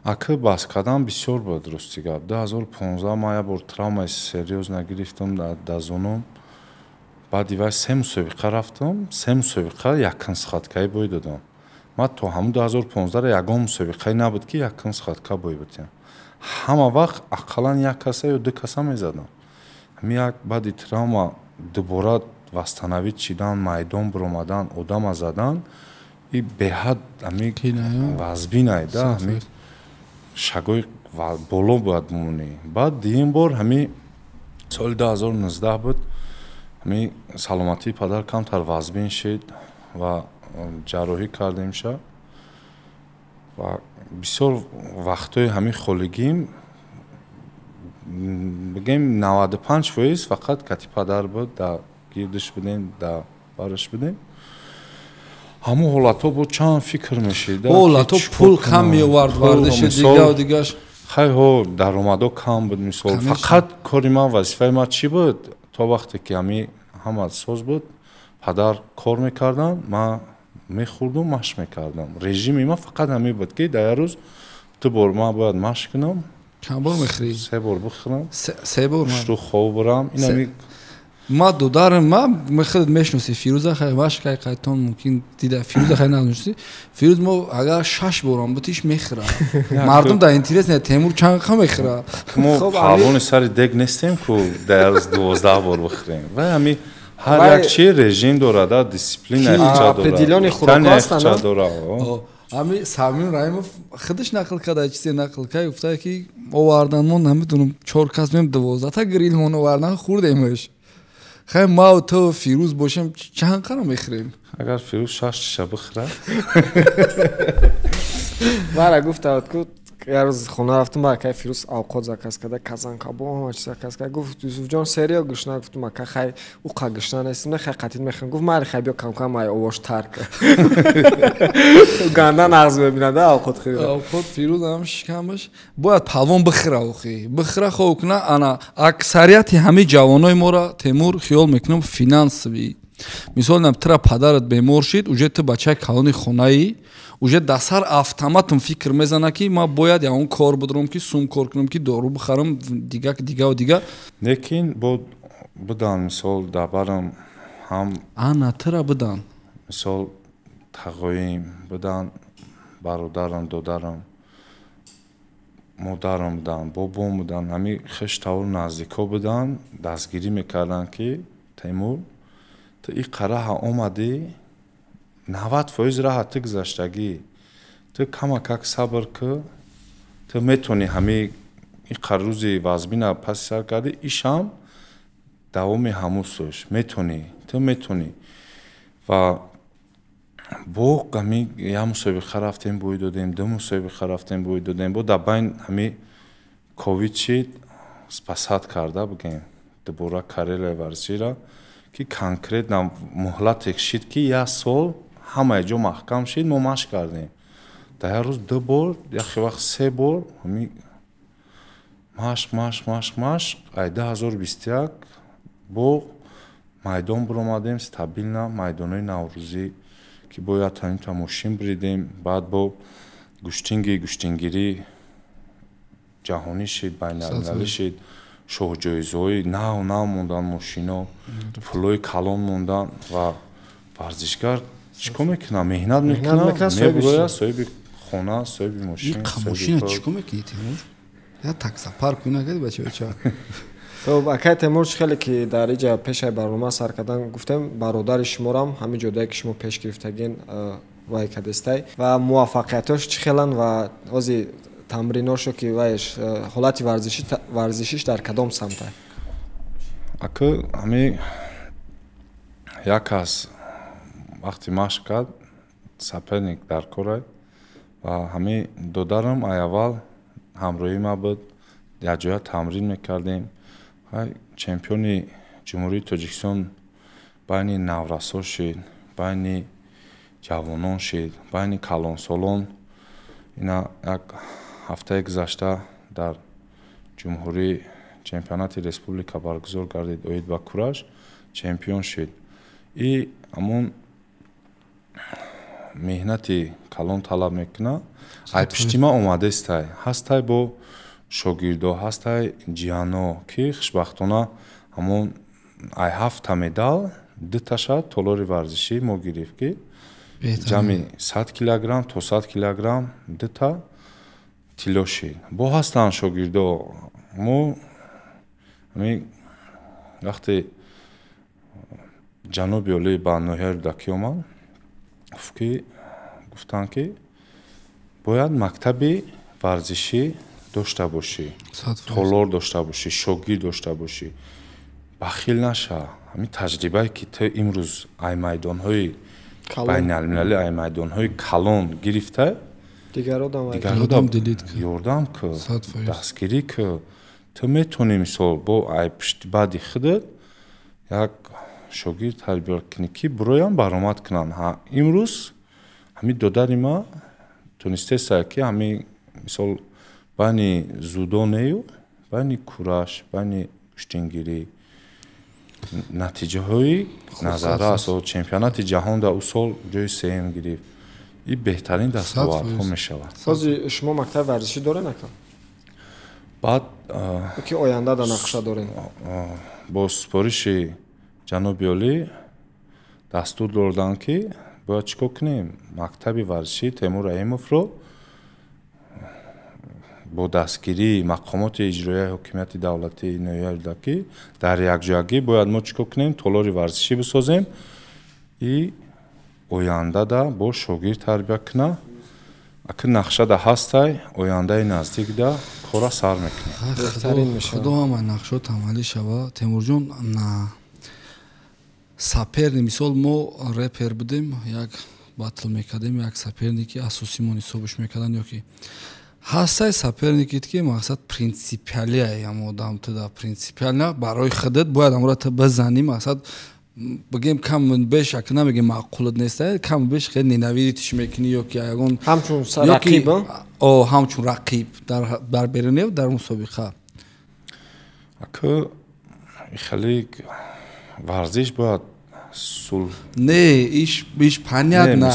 Speaker 2: ака бас кардан бисёр буд рости гап 2015 ма як бор травмаи серьёзна гирифтам дар зонум баъди вай 3 мусобиқа рафтам 3 мусобиқа якин схаткаи бой додам ма то ҳамун 2015 ягон мусобиқаи набуд ки якин схатка бой будем ҳама вақт ақаллан як каса ё ду каса мезадам ҳами як баъди травма дубора вастановид чидан майдон буромадан одама задан и беҳад ҳами вазбинай да ҳами шагои боло бояд мумонӣ баъд дуюм бор ҳами соли 2019 буд ҳами саломатии падар камтар вазбин шид ва ҷарроҳӣ кардем ша ва бисёр вақтҳои ҳами холигим бигем 95% фақат кати падар буд дар гирдиш будем дар бараш будем ҳамун ҳолатҳо бо чанд фикр мешид
Speaker 1: ҳолатҳо пул кам меовард вардиши дигаву дигаш
Speaker 2: хай ҳо даромадо кам буд мисол фақат кори ман вазифаи ман чӣ буд то вақте ки ҳами ҳама соз буд падар кор мекардан ман мехӯрдум машқ мекардам режими ман фақат ҳамин буд ки дар як рӯз 2 бор ман бояд машқ кунам
Speaker 1: чанд бор мехӯрӣ
Speaker 2: 3 бор бихӯрам
Speaker 1: 3 бор
Speaker 2: шту хоб бурам ин
Speaker 1: ма дударам ма хеле мешноси фирӯза хай машқ кай қайтон мумкин дида фирӯза хай надоништи фирӯз мо агар 6 борам бутиш мехӯра мардум да интерес не темур чанд қа мехӯра
Speaker 2: мо паҳлони сари дег нестем ку дар рӯз 12 бор бихӯрем ва ҳами ҳар як чи режим дорад дисциплина ихча дорад
Speaker 3: определённый хӯрок ҳастанд
Speaker 1: ами Самим Раимов худаш нақл карда чизе нақл кай гуфта ки овардан мо намедонам 4 кас мем 12 та грил мон овардан хӯрдемаш хай ма то фирӯз бошем чанд қара мехӯрем
Speaker 2: агар фирӯз 6 шиша бихӯра
Speaker 3: бара гуфта ку як рӯз хона рафтум ба кай фирӯз авқот заказ карда казанкабон чиза заказ карда гуфт Юсуфҷон серио гӯшна гуфтум ака хай у қа гӯшна нестим хай қатин мехӯрам гуфт майли хай биё камкам ай овош тарк ганда нағз мебинада авқот хӯрӣ
Speaker 1: авқот фирӯз ҳам шикамаш бояд палвон бихӯра охи бихӯра хо куна ана аксарияти ҳами ҷавонои мора Темур хиёл мекунам финансовӣ мисол нам тира падарат бемор шид уже ту бачаи калони хонаи уже дасар автоматом фикр мезана ки ма бояд я он кор будурам ки сум кор кунам ки дору бихарам дига
Speaker 2: лекин будан мисол дабарам ҳам
Speaker 1: ана тира будан
Speaker 2: мисол тағоим будан бародарам додарам модарам будан бобом будан ҳами хештавр наздико будан дастгирӣ мекардан ки Темур ту и қараҳа омадӣ 90% раҳа ту гузаштагӣ ту камакак сабр ку ту метонӣ ҳами и қаррӯзи вазбина паси сар кардӣ ишам давоми ҳамун сӯш метонӣ ту метонӣ ва бо ҳами як мусобиқа рафтем бӯй додем 2 мусобиқа рафтем бӯй додем бо дар байн ҳами ковид шид спасат карда бигем дубора карелаи варзишира ки конкрет муҳлате шид ки 1 сол ҳамаи ҷо маҳкам шид мо машқ кардем дар як рӯз 2 бор яхе вақт 3 бор ҳами машқ ай 2021 бо майдон биромадем стабилна майдонои наврӯзӣ ки бояд ҳамин тамошин биридем баъд бо гӯштингирӣ ҷаҳонӣ шид байналмилалӣ шид шоҳҷоизаҳои нав мондан мошино пулои калон мондан ва варзишгар чикор мекунад меҳнат мекунад мебурояд соҳиби хона соҳиби мошин
Speaker 1: машина чикор мекунӣ Темур я таксапарк кунагад бача
Speaker 3: хоб акай Темур хеле ки дар иҷа пешай барнома сар кардан гуфтем бародари шуморам ҳамин ҷодае ки шумо пеш гирифтагин вай кадестай ва муваффақиятош чӣ хелан ва ози тамриношо ки вайш ҳолати варзишиш дар кадом самта
Speaker 2: ака ҳами як кас вақти машқ кард соперник дар корай ва ҳами додарам ай аввал ҳамроҳи ма буд якҷоя тамрин мекардем чемпиони ҷумҳурии Тоҷикистон байни наврасо шид байни ҷавонон шид байни калонсолон ина як ҳафтаи гузашта дар ҷумҳурии чемпионати республика баргузор гардид оид ба кураш чемпион шид и ҳамон меҳнати калон талаб мекунад ай пиштима омадестай ҳастай бо шогирдо ҳастай ҷиано ки хушбахтона ҳамон ай 7 медал 2 толори варзишӣ мо гирифт ки ҷамъи 100 килограмм то 100 килограмм 2 тилло шид бо ҳастанд шогирдо мо ҳами вақте ҷаноби олӣ ба ноҳияи рӯдакӣ омад гуфтанд ки бояд мактаби варзишӣ дошта бошӣ толор дошта бошӣ шогирд дошта бошӣ бахил наша ҳамин таҷрибае ки ту имрӯз ай майдонҳои байналмилалӣ ай майдонҳои калон гирифта дигародам ёрдам ку дастгирӣ ку ту метонӣ мисол бо ай пиштибаъди худат як шогирд тарбиё кунӣ ки бироям баромад кунанд имрӯз ҳамин додари ма тонистеса ки ҳамин мисол байни зудонею байни кураш байни куштингирӣ натиҷаҳои назаррас чемпионати ҷаҳон дар ӯ сол ҷои сеюм гирифт. И беҳтарин дастовардҳо мешавад.
Speaker 3: ҳозир шумо мактаби варзишӣ доред ака?
Speaker 2: баъд
Speaker 3: ки оянда да нақша доред?
Speaker 2: бо супориши ҷаноби олӣ дастур доданд ки бояд чӣ кор кунем, мактаби варзишӣ Темур Раимовро бо дастгирии мақомоти иҷроияи ҳокимияти давлатии ноҳияи Рӯдакӣ дар якҷоягӣ бояд мо чӣ кор кунем, толори варзишӣ бисозем и ояндада бо шогирд тарбия куна. Ака нақшада ҳастай ояндаи наздикда кора сар мекунем.
Speaker 3: беҳтарин мешавад.
Speaker 1: худо ҳамаи нақшот амалӣ шавад. Темурҷон, саперни мисол мо репер будем, як батл мекардем, як саперники асосимон ҳисобиш мекардан ё ки ҳастай саперникит ки мақсад принсипиалия ям одам туда принсипиална барои худат бояд амра та базани мақсад бигем кам беш ак намегем маъқулат неста кам беш хел ненавидиш мекуни ё ки ягон
Speaker 3: ҳамчун рақиб
Speaker 1: ҳамчун рақиб дар берунев дар мусобиқа.
Speaker 2: Ака хеле варзиш бояд сулҳ
Speaker 1: не иш понятно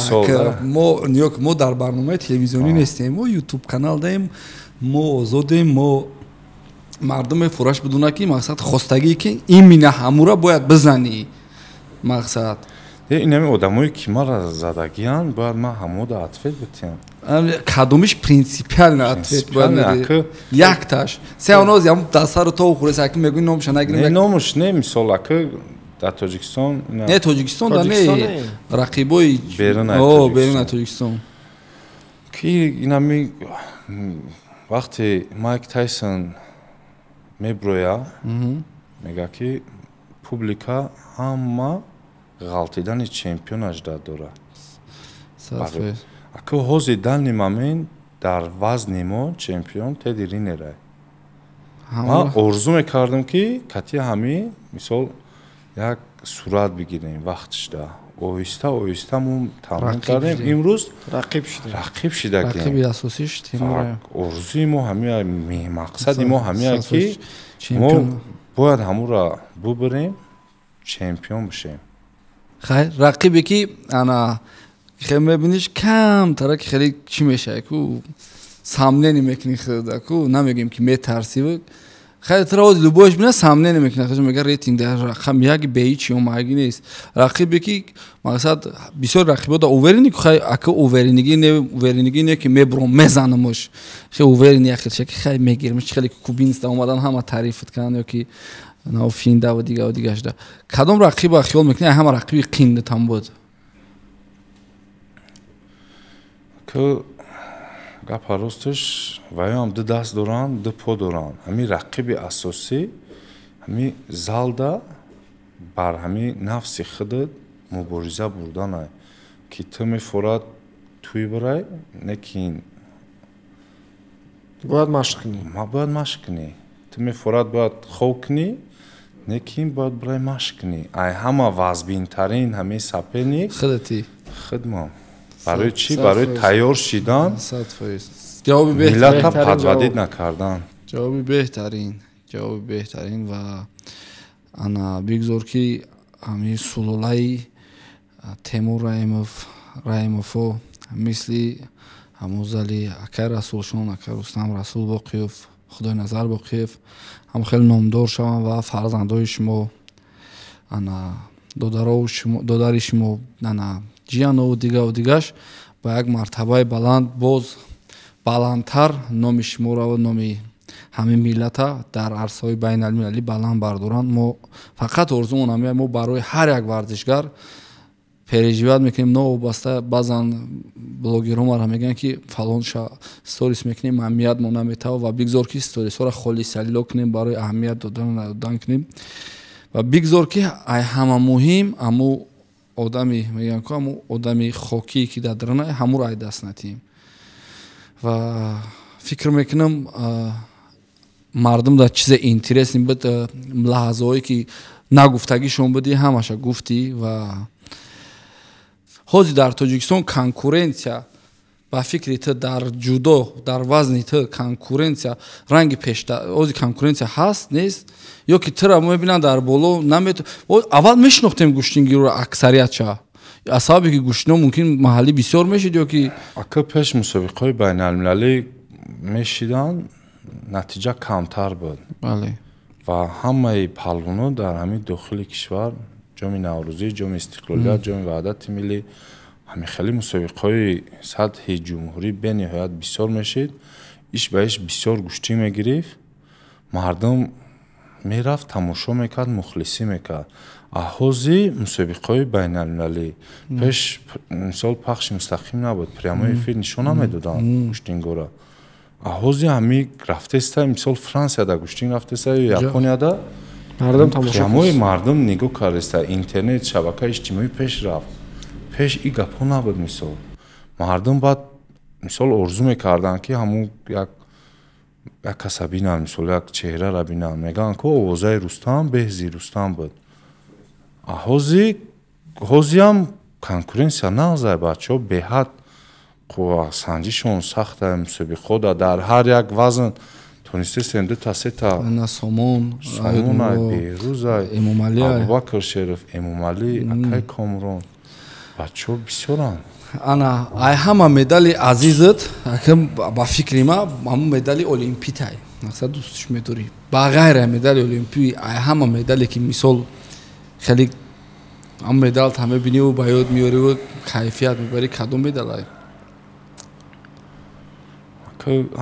Speaker 1: мо дар барномаи телевизионӣ нестем, мо ютуб канал даем, мо озодем, мо мардуме фураш бидуна ки мақсад хостагӣ ки имина ҳамура бояд бизанӣ мақсад
Speaker 2: инами одамое ки мара задагиян бояд ман ҳамода ответ битиям
Speaker 1: кадомиш принсипиална ответ бояд якташ се оноз ям дастаро то хурес аки мегӯи номша нагирем
Speaker 2: номуш не мисол ака дар Тоҷикистон
Speaker 1: не Тоҷикистон да не рақибои беруни Тоҷикистон
Speaker 2: ки инами вақте Майк Тайсон меброя мега ки публика ҳама ғалтидани чемпионаш дорад. Ака ҳозир дани момент дар вазни мо чемпион Теди Ринерай. Ман орзу мекардам ки кати ҳами мисол як сурат бигирем вақтишда оҳиста оҳиста мо тамрин кардем имрӯз рақиб шидагем
Speaker 1: рақиби асосиш
Speaker 2: орзуи мо ҳамия мақсади мо ҳамия ки мо бояд ҳамура бубирем чемпион бишем.
Speaker 1: хайр рақибе ки ана хел мебиниш камтара ки хеле чӣ мешавад ку самнени мекунӣ худа ку намегем ки метарсӣ хайр тара ози любоиш бина самнени мекунӣ худа мега рейтинг дар рақам яки беичи омаги нест рақибе ки мақсад бисёр рақибота уверини ку хай ака уверинигӣ не ки мебуром мезанамуш хел уверини яхилша ки хай мегиримш хеле кубинста омадан ҳама таърифат кардан ё ки наофинда ва дигашда кадом рақиба хиёл мекунӣ ҳама рақиби қиндатам буд
Speaker 2: ки гапа росташ ваёам ду даст доранд ду по доранд ҳамин рақиби асосӣ ҳамин залда бар ҳамин нафси худат мубориза бурданай ки ту мефорад туй барай не ки
Speaker 3: бояд машқ
Speaker 2: кунӣ ту мефорад бояд хоб кунӣ не ки бояд барай машқ кунӣ ай ҳама вазбинтарин ҳамин саперник худмон барои чӣ барои тайёр шидан миллата падвадид накардан
Speaker 1: ҷавоби беҳтарин ва ана бигзор ки ҳамин сулолаи Темур Раимовҳо мисли ҳамузали акай Расулшон акай Рустам Расул Боқиев худои Назар Боқиев ҳам хеле номдор шаванд ва фарзандои шумо ана додари шумо ана ҷиянову дигаш ба як мартабаи баланд боз баландтар номи шуморо номи ҳамин миллата дар арсаҳои байналмилалӣ баланд бардоранд. Мо фақат орзумон ҳамин мо барои ҳар як варзишгар переживат мекунем новобаста баъзан блогерҳо мара мегӯянд ки фалон сторис мекунем аҳамият мо наметавад ва бигзор ки сторисҳоро холисалло кунем барои аҳамият додан кунем ва бигзор ки ай ҳама муҳим аму одами мегӯям ки аму одами хокие ки дар дарона ҳамуро ай даст натиҳем ва фикр мекунам мардум дар чизе интересни буд лаҳзаҳое ки нагуфтагишон буди ҳамаша гуфтӣ ва ҳозир дар Тоҷикистон конкуренсия ба фикри ту дар ҷудо дар вазни ту конкуренсия ранги пешта ози конкуренсия ҳаст нест ё ки тура мебинанд дар боло аввал мешинохтем гӯштингиро аксариятша аз сабаби ки гӯштино мумкин маҳаллӣ бисёр мешид ё ки
Speaker 2: ака пеш мусобиқаҳои байналмилалӣ мешиданд натиҷа камтар буд
Speaker 1: бале
Speaker 2: ва ҳамаи палвоно дар ҳамин дохили кишвар ҷоми наврӯзӣ ҷоми истиқлолият ҷоми ваҳдати миллӣ ҳамин хеле мусобиқаҳои сатҳи ҷумҳурӣ бениҳоят бисёр мешид иш ба иш бисёр гӯштӣ мегирифт мардум мерафт тамошо мекард мухлисӣ мекард аҳози мусобиқаҳои байналмилалӣ пеш мисол пахши мустақим набуд прямои эфир нишон намедоданд гӯштингора аҳози ҳамин рафтеста мисол франсияда гӯштинг рафтеста ё японияда
Speaker 3: мардум тамошо
Speaker 2: прямои мардум нигоҳ кардаста интернет шабакаи иҷтимоӣ пеш рафт пеш и гапҳо набуд мисол мардум баъд мисол орзу мекарданд ки ҳамун як каса бинанд мисол як чеҳрара бинанд мегӯянд ки овозаи рустам беҳзи рустам буд ҳозиам конкуренсия нағзай бачаҳо беҳад қуввасанҷишон сахта мусобиқода дар ҳар як вазн тонистестем дута сета
Speaker 1: самон
Speaker 2: берӯзай абубакр шериф эмомалӣ акай комрон бачаҳо бисёранд
Speaker 1: ана ай ҳама медали азизат акам ба фикри ма ҳамун медали олимпитай мақсад дӯстиш медорӣ ба ғайра медали олимпӣ ай ҳама медале ки мисол хеле ҳам медалт ҳама биниву ба ёд меёриву кайфият мебарӣ кадом медалай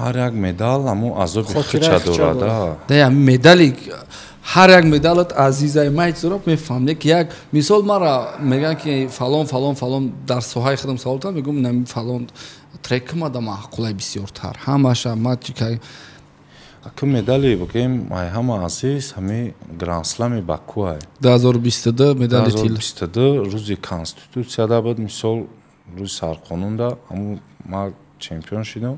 Speaker 2: ҳар як медал ҳамун азоби хича дорад
Speaker 1: ҳамин медали ҳар як медалат азизаи майчзораб мефаҳмде ки як мисол мара мегӯянд ки фалон фалон фалон дар соҳаи худам савол кардам мегӯям нами фалон трекмада маъқулай бисёртар ҳамаша матчикай
Speaker 2: ака медали бигӯем ай ҳама азиз ҳамин грандслами бакуай
Speaker 1: 2022 медали тил
Speaker 2: 2022 рӯзи конститутсияда буд мисол рӯзи сарқонунда ҳамун ма чемпион шидам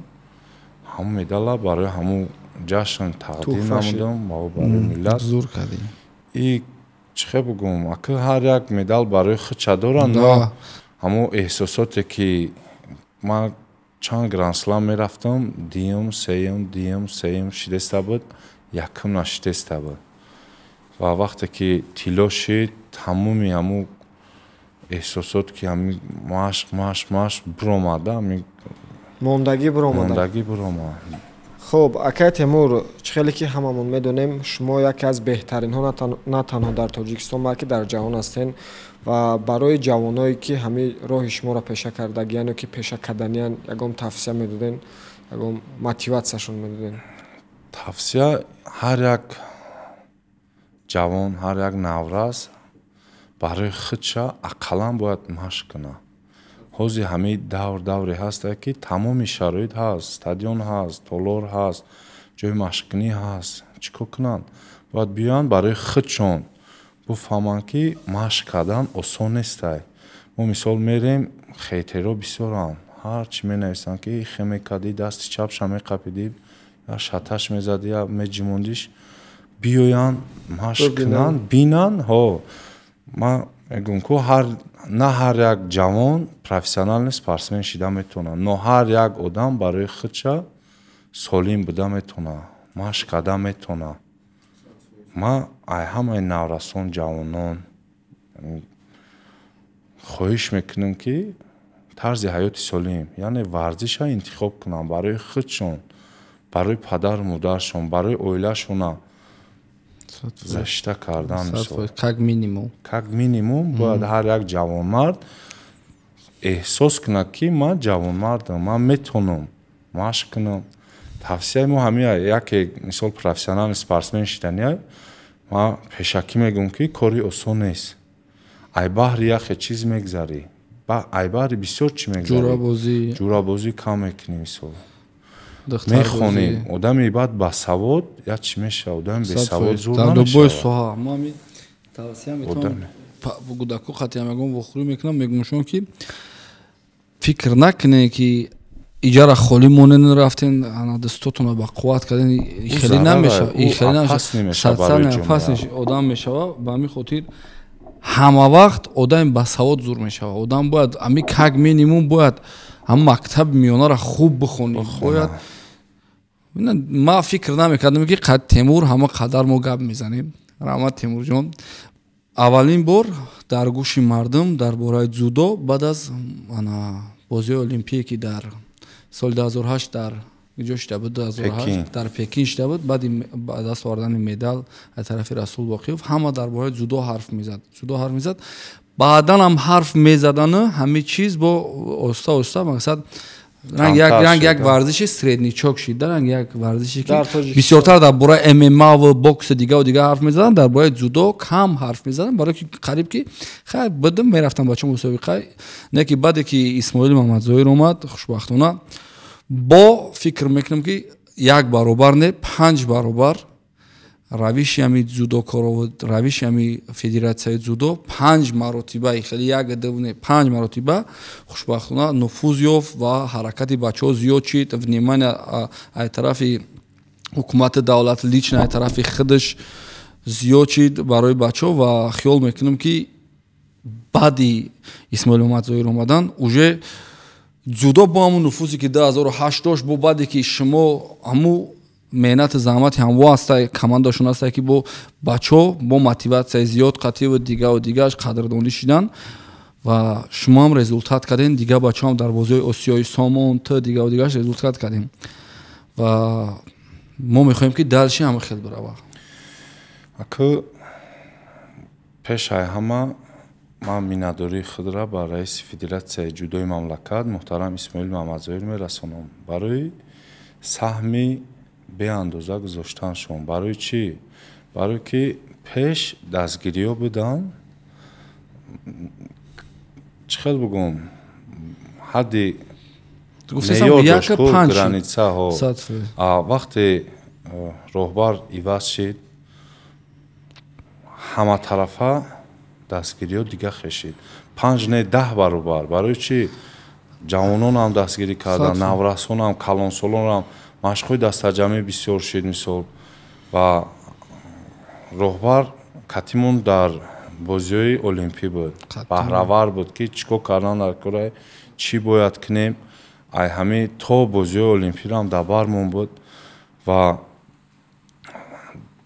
Speaker 2: ҳамун медалла барои ҳамун ҷашн тақдим намудам барои миллат
Speaker 1: зур кардӣ
Speaker 2: и чӣ хел бигӯм ака ҳар як медал барои худша дорад но ҳамун эҳсосоте ки ман чанд грандслам мерафтам дуюм сеюм шидеста буд якум нашидеста буд ва вақте ки тилло шид тамоми ҳамун эҳсосот ки ҳамин машқ биромад
Speaker 3: мондагӣ
Speaker 2: биромад
Speaker 3: хуб акай Темур чӣ хеле ки ҳамамон медонем шумо яке аз беҳтаринҳо на танҳо дар тоҷикистон балки дар ҷаҳон ҳастен ва барои ҷавоное ки ҳамин роҳи шуморо пеша кардагиян ё ки пеша карданиян ягон тавсия медоден ягон мотиватсияшон медоден
Speaker 2: тавсия ҳар як ҷавон ҳар як наврас барои худша ақаллан бояд машқ кунад ҳози ҳамин давре ҳаста ки тамоми шароит ҳаст стадион ҳаст толор ҳаст ҷои машқкунӣ ҳаст чӣ кор кунанд бояд биёянд барои худшон буфаҳманд ки машқ кардан осон нестай мо мисол мерем хетеро бисёранд ҳар чӣ менависанд ки хе мекардӣ дасти чапша меқапидӣ я шаташ мезадӣ я меҷимондиш биёянд машқ кунанд бинанд ман мегӯям ки на ҳар як ҷавон профессионални спортсмен шида метавонад но ҳар як одам барои худша солим буда метавонад машқ карда метавонад ман ай ҳамаи наврасон ҷавонон хоҳиш мекунам ки тарзи ҳаёти солим яъне варзиша интихоб кунанд барои худшон барои падару модаршон барои оилашона зашта кардан как минимум бояд ҳар як ҷавонмард эҳсос кунад ки ман ҷавонмардам ман метавонам машқ кунам тавсияи мо ҳамин яке мисол профессионални спортсмен шиданиай ман пешакӣ мегӯям ки кори осон нест ай баҳри яхе чиз мегзарӣ ай баҳри бисёр чӣ мегзарӣ ҷурабозӣ кам мекунӣ мисол мехонӣ одами баъд басавод як чӣ мешавад одами бесавод зур
Speaker 1: намешавад фикр накунед ки иҷара холӣ монен рафтен дастотона ба қувват карден хеле намешавад одам мешавад ба ҳамин хотир ҳама вақт одами басавод зур мешавад одам бояд ами как минимум бояд ҳам мактаб миёнаро хуб бихонӣ. бояд ма фикр намекардам ки Темур ҳама қадар мо гап мезанем. раҳмат Темурҷон. аввалин бор дар гӯши мардум дар бораи дзюдо баъд аз бозиҳои олимпие ки дар соли 2008 дар ҷо шуда буд, 2008 дар Пекин шуда буд, баъди ба даст овардани медал аз тарафи Расул Боқиев, ҳама дар бораи дзюдо ҳарф мезад. баъдан ҳам ҳарф мезадану ҳами чиз бо оҳиста мақсад ранг як варзиши средничок шид, ранг як варзиши ки бисёртар дар бораи ММА ва бокс дигар ҳарф мезадан, дар бораи дзюдо кам ҳарф мезадан, барои ки қариб ки хайр будам мерафтам бача мусобиқа, не ки баъде ки Исмоил Маҳмадзоир омад, хушбахтона бо фикр мекунам ки 1 баробар не 5 баробар равиши ҳами дзюдокоро, равиши ҳами федератсияи дзюдо 5 маротиба, хеле 1 не 5 маротиба хушбахтона нуфуз ёфт ва ҳаракати бачаҳо зиёд шид, внимание аз тарафи ҳукумати давлат, лично аз тарафи худаш зиёд шид барои бачаҳо ва хиёл мекунам ки баъди Исмоил Маҳмадзоир омадан уже дзюдо бо ҳамун нуфузе ки 2008 дошт, бо баъде ки шумо ҳамун меҳнати заҳмати ҳамво ҳастай, командашон ҳастай ки бо бачаҳо бо мотиватсияи зиёд қатъи дигараш қадрдонӣ шидан ва шумо ҳам результат кардем, дигар бачаҳо ҳам дар бозиҳои осиёи сомон дигараш результат кардем ва мо мехоҳем ки дальше ҳама хел барава.
Speaker 2: аку пешай ҳама ман миннатдории худро ба раиси федератсияи ҷудои мамлакат муҳтарам Исмоил Маҳмадзоир мерасонам барои саҳми беандоза гузоштаншон. барои чӣ? барои ки пеш дастгириҳо будан, чӣ хел бигӯм, ҳадди меъёр дошт границаҳо. вақте роҳбар иваз шид, ҳаматарафа дастгириҳо дига хешид, 5 не 10 баробар. барои чӣ? ҷавононам дастгирӣ кардан, наврасонам, калонсолонам машқҳои дастаҷамӣ бисёр шид мисол. ва роҳбар катимон дар бозиҳои олимпӣ буд, баҳравар буд ки чӣ кор кардан дар кораи чӣ бояд кунем, ай ҳами то бозиҳои олимпиram дар бармон буд ва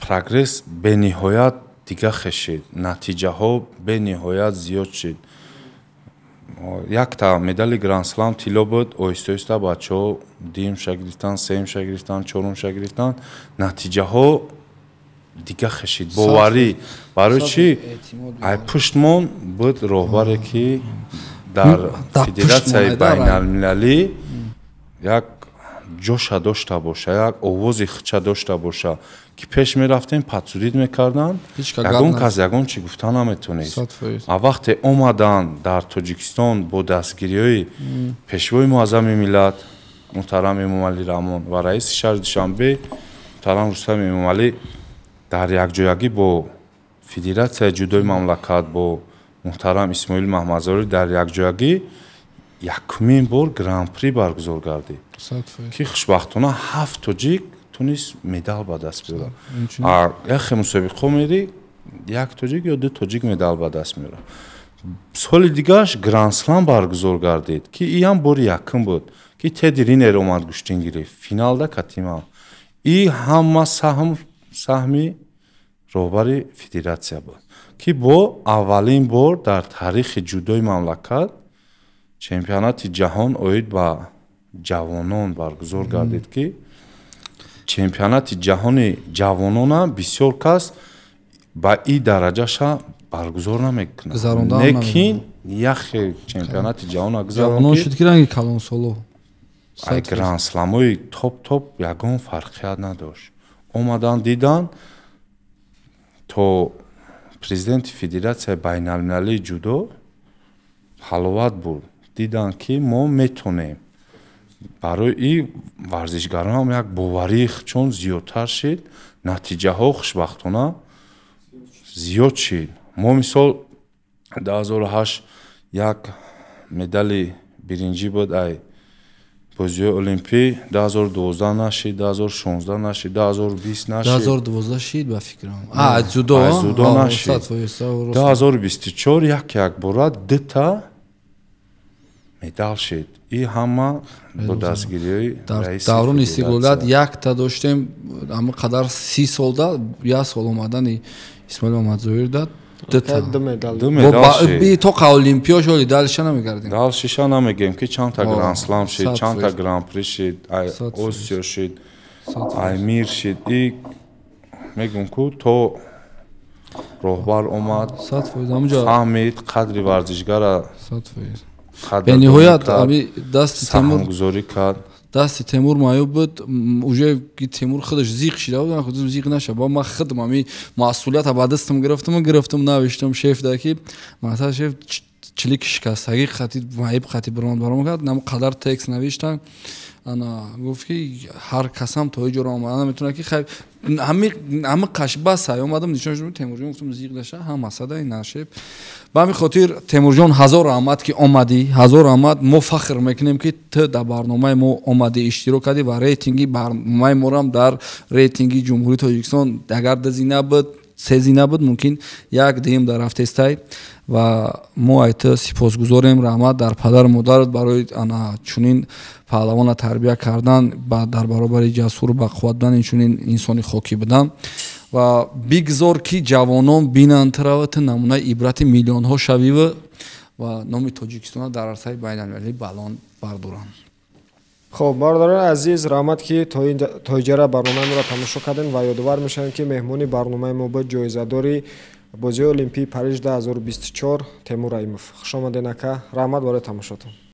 Speaker 2: прогресс бениҳоят дига хешид, натиҷаҳо бениҳоят зиёд шид. якта медали гранд-слам тилло буд, оҳиста бачаҳо дуюмша гирифтан, сеюмша гирифтан, чорумша гирифтан, натиҷаҳо дига хешид, боварӣ. барои чӣ? ай пуштмон буд роҳбаре ки дар федератсияи байналмилалӣ як ҷоша дошта боша, як овози худша дошта боша ки пеш мерафтем патсудид мекардан, ягон кас ягон чӣ гуфта наметонест. а вақте омадан дар Тоҷикистон бо дастгириҳои пешвои муаззами миллат муҳтарам Эмомалӣ Раҳмон ва раиси шаҳри Душанбе муҳтарам Рустам Эмомалӣ дар якҷоягӣ бо федератсияи ҷудои мамлакат бо муҳтарам Исмоил Маҳмадзоир дар якҷоягӣ якумин бор гран-при баргузор гардид ки хушбахтона 7 тоҷик тунист медал ба даст биёрад. яхе мусобиқаҳо мерӣ, 1 тоҷик ё 2 тоҷик медал ба даст меорад. соли дигараш гранд-слам баргузор гардид ки иам бори якум буд ки Теди Ринер омад гӯштин гирифт, финалда катима. и ҳама саҳми роҳбари федератсия буд ки бо аввалин бор дар таърихи ҷудои мамлакат чемпионати ҷаҳон оид ба ҷавонон баргузор гардид ки чемпионати ҷаҳони ҷавононам бисёр кас ба ин дараҷаша баргузор намекунад. лекин яхе чемпионати ҷаҳона
Speaker 1: ҷавонон шуд ки ранги калонсоло
Speaker 2: ай гранд-сламои топ ягон фарқият надошт. омадан дидан то президенти федератсияи байналмилалии ҷудо ҳаловат буд, дидан ки мо метонем. барои ин варзишгаронам як боварии худшон зиёдтар шид, натиҷаҳо хушбахтона зиёд шид. мо мисол 2008 як медали биринҷӣ буд ай бозиҳои олимпӣ, 2012 нашид, 2016 нашид, 2020 нашид,
Speaker 1: 2012 шид ба фикрам дзюдо нашид,
Speaker 2: 2024 як бора дута медал шид. И ҳама бо дастгириҳои
Speaker 1: дар
Speaker 2: раиси
Speaker 1: даврони
Speaker 2: федератсия.
Speaker 1: истиқлолият якта доштем ама қадар 30 солда як сол омадани Исмоил Мамадзоир дад дута
Speaker 3: 2 медал.
Speaker 2: ду медал шид.
Speaker 1: то қа олимпио шоли далиша намегардем
Speaker 2: дал шиша намегем ки чанд та гранд-слам шид,
Speaker 1: сад
Speaker 2: чанд та
Speaker 1: фоиз.
Speaker 2: гран-при шид, ай
Speaker 1: Сад
Speaker 2: осиё шид, ай мир шид. И мегум ку то роҳбар омад,
Speaker 1: 100% амҷа
Speaker 2: фаҳмид қадри варзишгара
Speaker 1: 100%.
Speaker 2: қадр
Speaker 1: бениҳоят аби дасти Темур
Speaker 2: саҳмгузорӣ кард.
Speaker 1: дасти Темур маёб буд уже ки Темур худаш зиқ шида буд худам зиқ наша ба ма худам ами масъулият ба дастам гирифтам навиштам шеф да ки масъул шеф чилик шикастагӣ хати маиб хати баромад кард нам қадар текст навиштам ана гуфт ки ҳар касам то иҷора омада наметавонад ки хай ҳама қашба сай омадам нишон шудам Темурҷон гуфтам зиқ даша ҳама садай нашеб ба ҳамин хотир Темурҷон ҳазор раҳмат ки омадӣ ҳазор раҳмат мо фахр мекунем ки ту дар барномаи мо омадӣ иштирок кардӣ ва рейтинги барномаи морам дар рейтинги ҷумҳурии Тоҷикистон агар дазина буд сезина буд мумкин як дим дар рафтестай ва мо ай ту сипосгузорем раҳмат дар падару модарат барои ана чунин паҳлавона тарбия кардан дар баробари ҷасуру бақувват будан инчунин инсони хокӣ будан ва бигзор ки ҷавонон бинанд таравату намунаи ибрати миллионҳо шавива ва номи Тоҷикистона дар арсаи байналмилалӣ балон бардоранд.
Speaker 3: خب برادران عزیز رحمت که تا اینجا برنامه ما را تماشا کردین و یادآور میشم که مهمانی برنامه ما بود جایزه‌داری بازی المپیک پاریژ 2024 تیمور رحیمов. خوش آمدین اکا. رحمت برای تماشاتون.